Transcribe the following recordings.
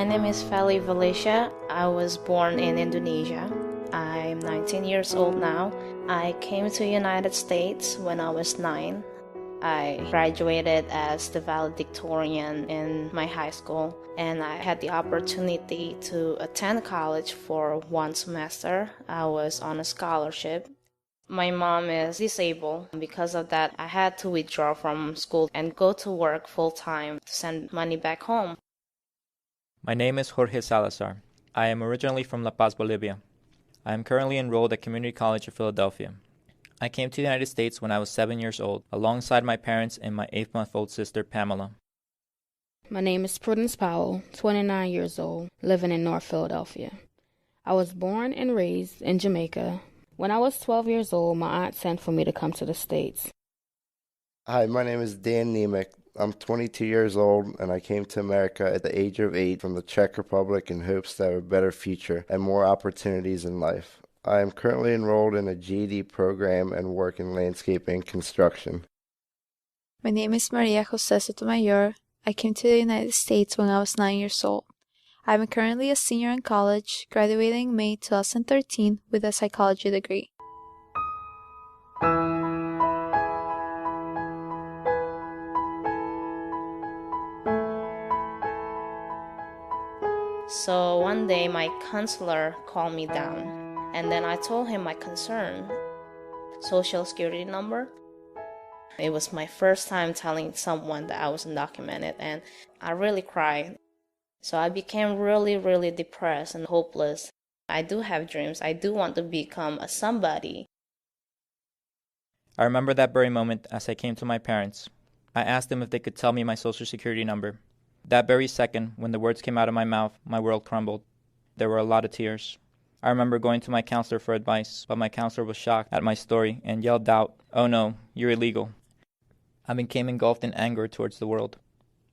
name is Feli Valencia. I was born in Indonesia. I'm 19 years old now. I came to the United States when I was 9. I graduated as the valedictorian in my high school, and I had the opportunity to attend college for 1 semester. I was on a scholarship. My mom is disabled. Because of that, I had to withdraw from school and go to work full-time to send money back home. My name is Jorge Salazar. I am originally from La Paz, Bolivia. I am currently enrolled at Community College of Philadelphia. I came to the United States when I was 7 years old, alongside my parents and my 8-month-old sister, Pamela. My name is Prudence Powell, 29 years old, living in North Philadelphia. I was born and raised in Jamaica. When I was 12 years old, my aunt sent for me to come to the States. Hi, my name is Dan Nemec. I'm 22 years old, and I came to America at the age of 8 from the Czech Republic in hopes to have a better future and more opportunities in life. I am currently enrolled in a GED program and work in landscaping construction. My name is Maria Jose Sotomayor. I came to the United States when I was 9 years old. I am currently a senior in college, graduating May 2013 with a psychology degree. So one day my counselor called me down, and then I told him my concern, social security number. It was my first time telling someone that I was undocumented, and I really cried. So I became really depressed and hopeless. I do have dreams. I do want to become a somebody. I remember that very moment as I came to my parents. I asked them if they could tell me my social security number. That very second, when the words came out of my mouth, my world crumbled. There were a lot of tears. I remember going to my counselor for advice, but my counselor was shocked at my story and yelled out, "Oh no, you're illegal." I became engulfed in anger towards the world.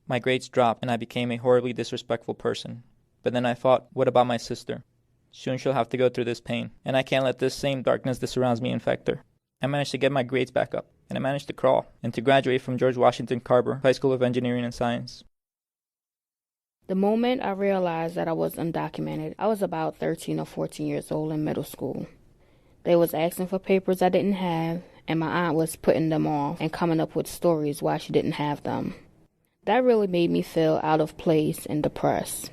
My grades dropped and I became a horribly disrespectful person. But then I thought, what about my sister? Soon she'll have to go through this pain, and I can't let this same darkness that surrounds me infect her. I managed to get my grades back up, and I managed to crawl, and to graduate from George Washington Carver High School of Engineering and Science. The moment I realized that I was undocumented, I was about 13 or 14 years old in middle school. They was asking for papers I didn't have, and my aunt was putting them off and coming up with stories why she didn't have them. That really made me feel out of place and depressed.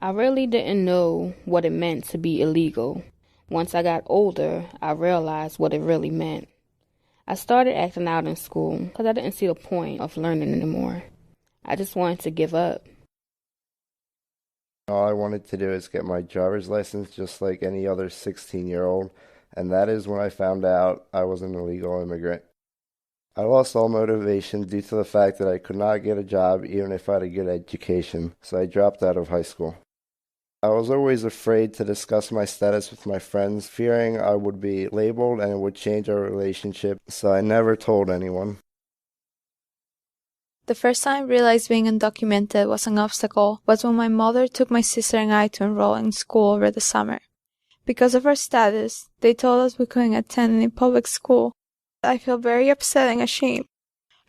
I really didn't know what it meant to be illegal. Once I got older, I realized what it really meant. I started acting out in school because I didn't see the point of learning anymore. I just wanted to give up. All I wanted to do is get my driver's license just like any other 16-year-old, and that is when I found out I was an illegal immigrant. I lost all motivation due to the fact that I could not get a job even if I had a good education, so I dropped out of high school. I was always afraid to discuss my status with my friends, fearing I would be labeled and it would change our relationship, so I never told anyone. The first time I realized being undocumented was an obstacle was when my mother took my sister and I to enroll in school over the summer. Because of our status, they told us we couldn't attend any public school. I felt very upset and ashamed.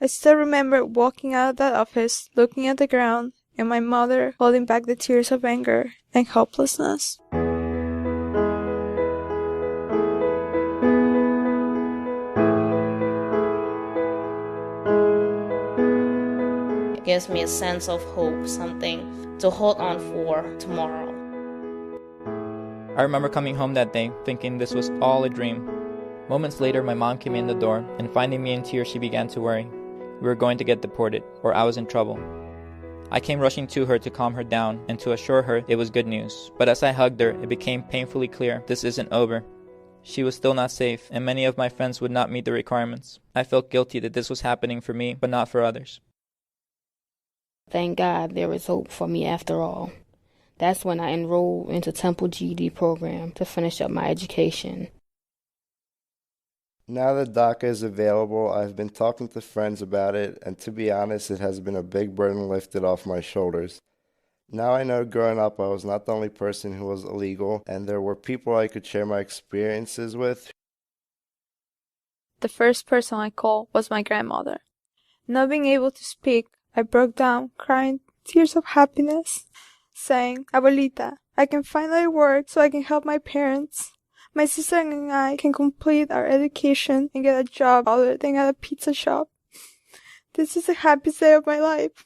I still remember walking out of that office, looking at the ground, and my mother holding back the tears of anger and helplessness. It gives me a sense of hope, something to hold on for tomorrow. I remember coming home that day thinking this was all a dream. Moments later, my mom came in the door, and finding me in tears, she began to worry. We were going to get deported, or I was in trouble. I came rushing to her to calm her down and to assure her it was good news. But as I hugged her, it became painfully clear this isn't over. She was still not safe, and many of my friends would not meet the requirements. I felt guilty that this was happening for me, but not for others. Thank God there is hope for me after all. That's when I enrolled into Temple GED program to finish up my education. Now that DACA is available, I've been talking to friends about it, and to be honest, it has been a big burden lifted off my shoulders. Now I know growing up I was not the only person who was illegal, and there were people I could share my experiences with. The first person I called was my grandmother. Not being able to speak, I broke down, crying tears of happiness. saying, "Abuelita, I can finally work so I can help my parents. My sister and I can complete our education and get a job other than at a pizza shop. This is the happiest day of my life."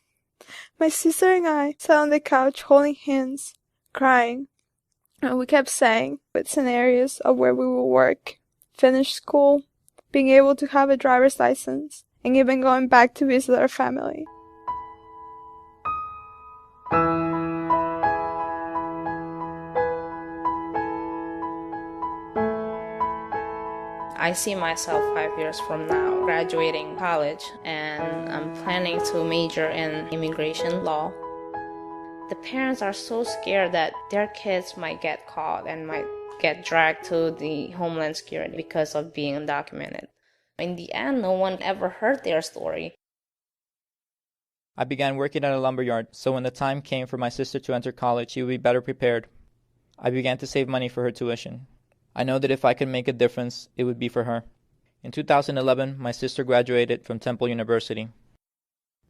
My sister and I sat on the couch holding hands, crying, and we kept saying with scenarios of where we will work, finish school, being able to have a driver's license, and even going back to visit our family. I see myself 5 years from now graduating college, and I'm planning to major in immigration law. The parents are so scared that their kids might get caught and might get dragged to the Homeland Security because of being undocumented. In the end, no one ever heard their story. I began working at a lumberyard, so when the time came for my sister to enter college, she would be better prepared. I began to save money for her tuition. I know that if I could make a difference, it would be for her. In 2011, my sister graduated from Temple University.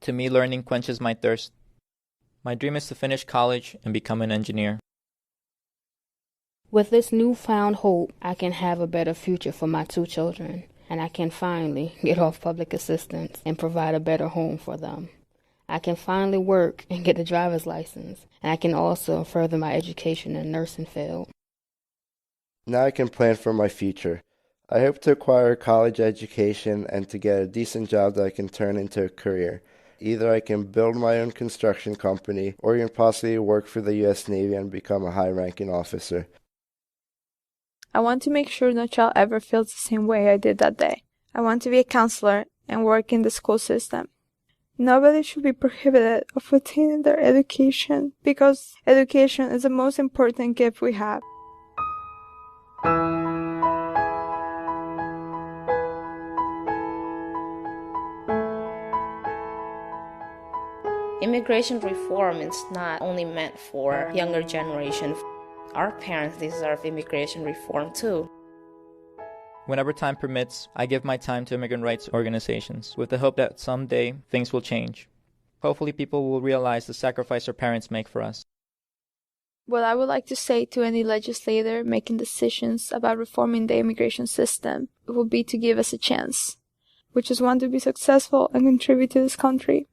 To me, learning quenches my thirst. My dream is to finish college and become an engineer. With this newfound hope, I can have a better future for my 2 children, and I can finally get off public assistance and provide a better home for them. I can finally work and get a driver's license, and I can also further my education in the nursing field. Now I can plan for my future. I hope to acquire a college education and to get a decent job that I can turn into a career. Either I can build my own construction company or even possibly work for the U.S. Navy and become a high-ranking officer. I want to make sure no child ever feels the same way I did that day. I want to be a counselor and work in the school system. Nobody should be prohibited of attaining their education because education is the most important gift we have. Immigration reform is not only meant for younger generation. Our parents deserve immigration reform too. Whenever time permits, I give my time to immigrant rights organizations with the hope that someday things will change. Hopefully people will realize the sacrifice our parents make for us. What I would like to say to any legislator making decisions about reforming the immigration system would be to give us a chance. We just want to be successful and contribute to this country.